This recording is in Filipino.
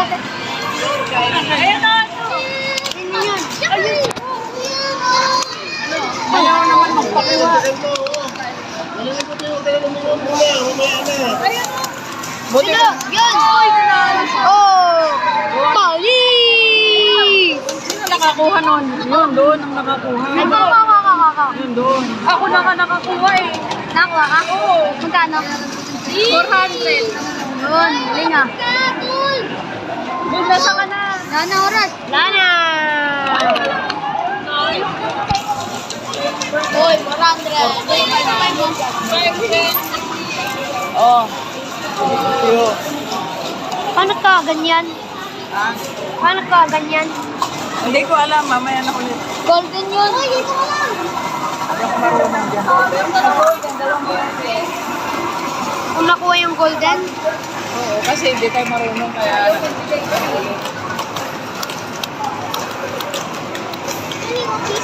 natin. Ayan na. Ayun yun. Ayun. Ayaw naman magpakuha. Buti Sino? Yun. Oh. Pali. sino nakakuha nun? Yun, doon ang nakakuha. Yun, doon. Ako nakakuha eh. Nakuha ka? Oo. Magkano? 400. Yun, galing ah. Doon, nasa ka na. Lana oras. Lana. Hoy, 400. Oh. Yo. Paano ka ganyan? Ha? Paano ka ganyan? Hindi ko alam, mamaya na ulit. Golden yun. Hindi ako marunong dyan. Kung nakuha yung golden, Oo, kasi hindi tayo marunong kaya